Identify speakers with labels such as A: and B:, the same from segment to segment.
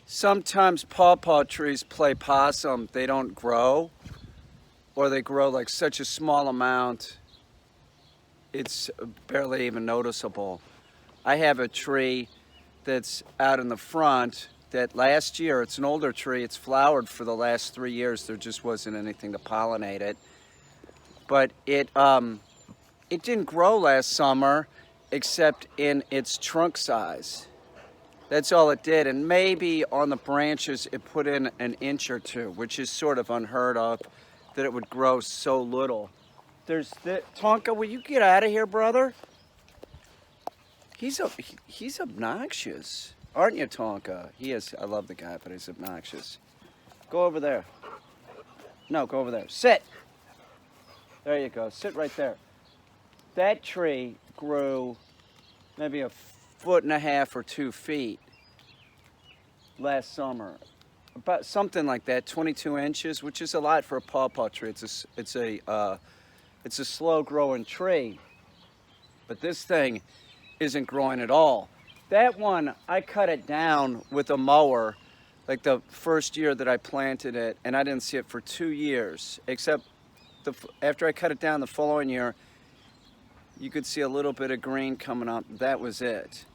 A: Sometimes pawpaw trees play possum. They don't grow, or they grow like such a small amount, it's barely even noticeable. I have a tree that's out in the front that last year, it's an older tree, it's flowered for the last 3 years. There just wasn't anything to pollinate it. But it didn't grow last summer except in its trunk size. That's all it did. And maybe on the branches it put in an inch or two, which is sort of unheard of, that it would grow so little. There's Tonka, will you get out of here, brother? He's obnoxious. Aren't you, Tonka? He is. I love the guy, but he's obnoxious. Go over there. No, go over there. Sit. There you go. Sit right there. That tree grew maybe 1.5 or 2 feet last summer. About something like that, 22 inches, which is a lot for a pawpaw tree. It's a slow-growing tree, but this thing isn't growing at all. That one, I cut it down with a mower, like the first year that I planted it, and I didn't see it for 2 years, except after I cut it down the following year, you could see a little bit of green coming up. That was it.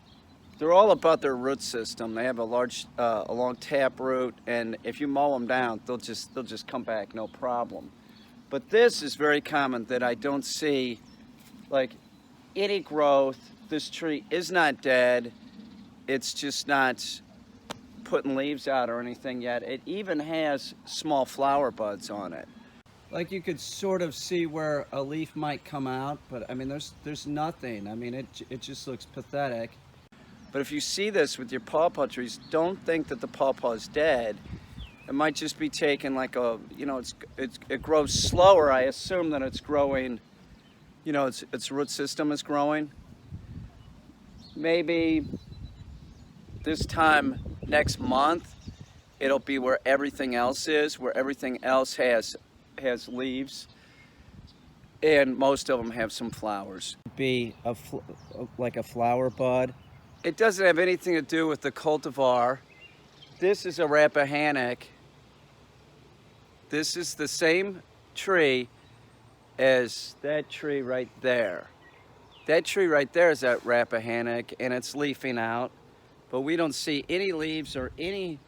A: They're all about their root system. They have a long tap root, and if you mow them down, they'll just come back, no problem. But this is very common that I don't see, like, any growth. This tree is not dead. It's just not putting leaves out or anything yet. It even has small flower buds on it. Like, you could sort of see where a leaf might come out, but I mean, there's nothing. I mean, it just looks pathetic. But if you see this with your pawpaw trees, don't think that the pawpaw is dead. It might just be taken like it grows slower. I assume that it's growing, its root system is growing. Maybe this time next month, it'll be where everything else is, where everything else has leaves, and most of them have some flowers. Be like a flower bud. It doesn't have anything to do with the cultivar. This is a Rappahannock. This is the same tree as that tree right there. That tree right there is that Rappahannock, and it's leafing out, but we don't see any leaves or any,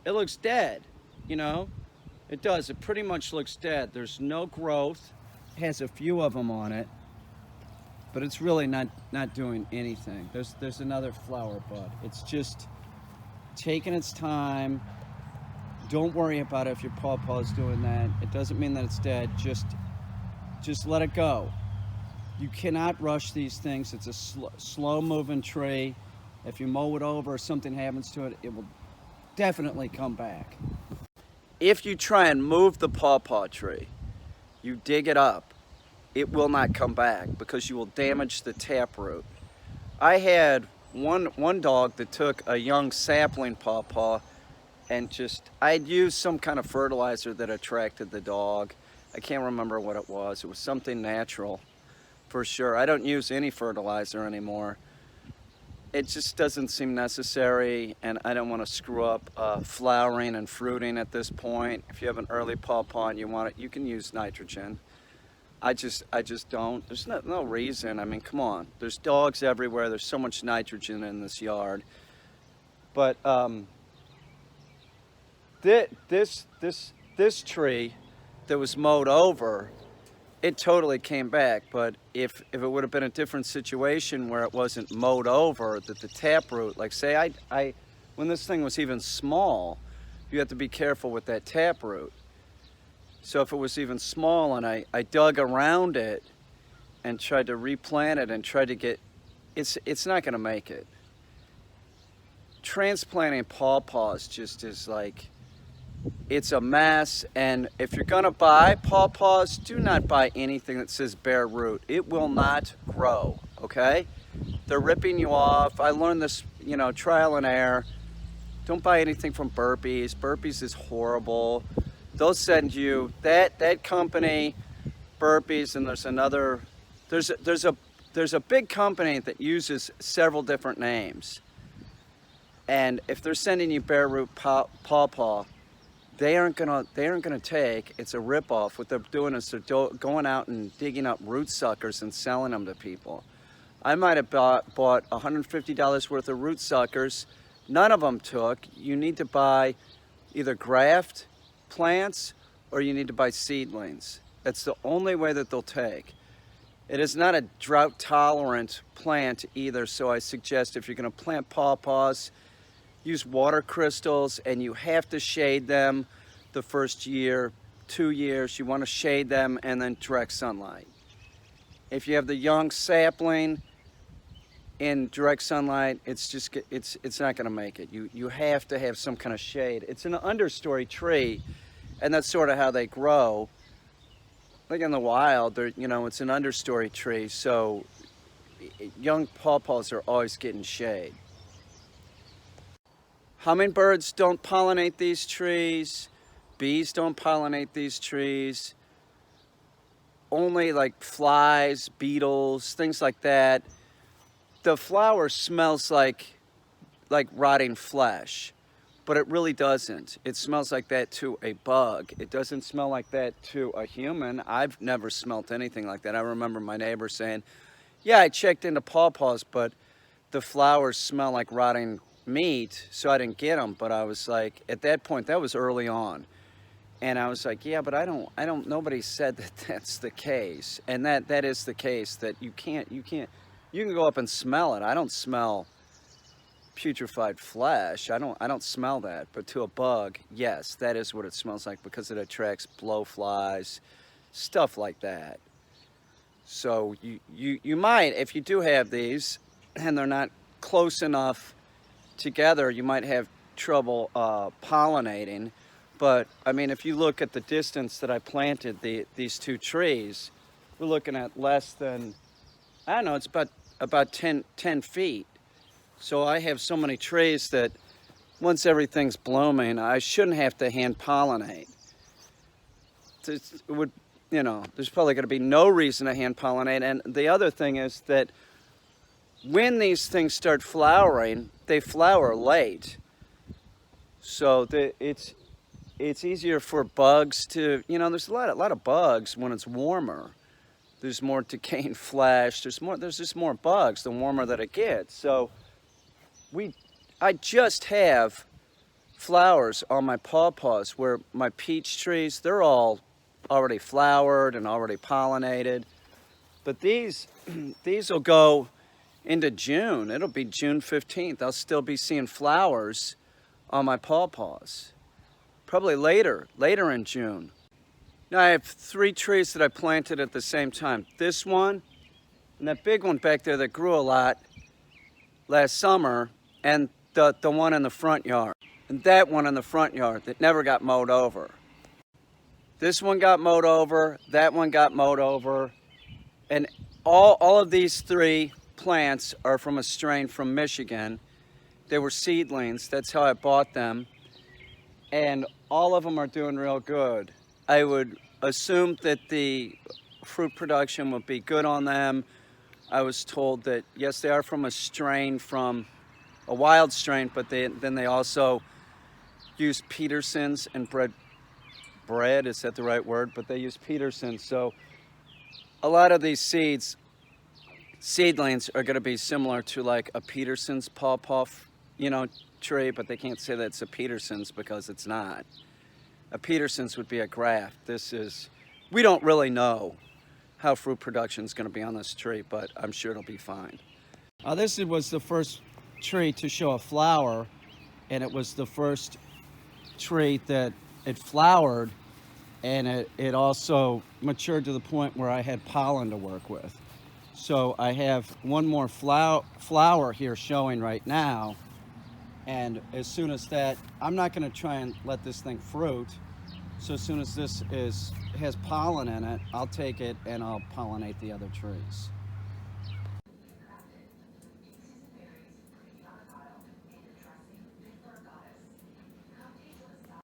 A: it looks dead, It does, it pretty much looks dead. There's no growth. It has a few of them on it, but it's really not doing anything. There's another flower bud. It's just taking its time. Don't worry about it if your pawpaw is doing that. It doesn't mean that it's dead. Just let it go. You cannot rush these things. It's a slow-moving tree. If you mow it over or something happens to it, it will definitely come back. If you try and move the pawpaw tree, you dig it up, it will not come back because you will damage the taproot. I had one dog that took a young sapling pawpaw and I'd used some kind of fertilizer that attracted the dog. I can't remember what it was. It was something natural for sure. I don't use any fertilizer anymore. It just doesn't seem necessary, and I don't want to screw up flowering and fruiting at this point. If you have an early pawpaw and you want it, you can use nitrogen. I just don't. There's no reason. I mean, come on. There's dogs everywhere. There's so much nitrogen in this yard. But this tree that was mowed over, it totally came back. But if it would have been a different situation where it wasn't mowed over, that the taproot, like say when this thing was even small, you have to be careful with that taproot. So if it was even small and I dug around it and tried to replant it and tried to get, it's not gonna make it. Transplanting pawpaws just is like, it's a mess. And if you're gonna buy pawpaws, do not buy anything that says bare root. It will not grow, okay? They're ripping you off. I learned this, trial and error. Don't buy anything from Burpees. Burpees is horrible. They'll send you that company, Burpees, and there's a big company that uses several different names. And if they're sending you bare root pawpaw, they aren't gonna take. It's a ripoff. What they're doing is they're going out and digging up root suckers and selling them to people. I might have bought $150 worth of root suckers. None of them took. You need to buy either graft plants or you need to buy seedlings. That's the only way that they'll take. It is not a drought tolerant plant either, so I suggest if you're going to plant pawpaws, use water crystals, and you have to shade them the first year, 2 years. You want to shade them and then direct sunlight. If you have the young sapling in direct sunlight, it's not going to make it. You have to have some kind of shade. It's an understory tree, and that's sort of how they grow. Like in the wild, it's an understory tree, so young pawpaws are always getting shade. Hummingbirds don't pollinate these trees. Bees don't pollinate these trees. Only like flies, beetles, things like that. The flower smells like rotting flesh, but it really doesn't. It smells like that to a bug. It doesn't smell like that to a human. I've never smelt anything like that. I remember my neighbor saying, yeah, I checked into pawpaws, but the flowers smell like rotting meat, so I didn't get them. But I was like, at that point, that was early on. And I was like, yeah, but I don't, nobody said that that's the case. And that is the case, that you can go up and smell it. I don't smell putrefied flesh. I don't smell that. But to a bug, yes, that is what it smells like, because it attracts blowflies, stuff like that. So you might, if you do have these and they're not close enough together, you might have trouble pollinating. But I mean, if you look at the distance that I planted these two trees, we're looking at less than, I don't know, it's about 10 feet. So I have so many trees that once everything's blooming, I shouldn't have to hand pollinate. There's probably going to be no reason to hand pollinate. And the other thing is that when these things start flowering, they flower late. So it's easier for bugs to, there's a lot of bugs when it's warmer. There's more decaying flesh. There's just more bugs the warmer that it gets. So I just have flowers on my pawpaws, where my peach trees, they're all already flowered and already pollinated. But these will go into June. It'll be June 15th. I'll still be seeing flowers on my pawpaws. Probably later in June. Now I have 3 trees that I planted at the same time. This one and that big one back there that grew a lot last summer, and the one in the front yard. And that one in the front yard that never got mowed over. This one got mowed over, that one got mowed over, and all of these 3 plants are from a strain from Michigan. They were seedlings, that's how I bought them. And all of them are doing real good. I would assume that the fruit production would be good on them. I was told that, yes, they are from a strain, from a wild strain, but then they also use Peterson's and bread, is that the right word? But they use Peterson's. So a lot of these seedlings are going to be similar to like a Peterson's pawpaw, tree, but they can't say that it's a Peterson's because it's not. A Peterson's would be a graft. We don't really know how fruit production is going to be on this tree, but I'm sure it'll be fine. This was the first tree to show a flower, and it was the first tree that it flowered, and it also matured to the point where I had pollen to work with. So I have one more flower here showing right now. And as soon as that, I'm not going to try and let this thing fruit. So as soon as this has pollen in it, I'll take it and I'll pollinate the other trees.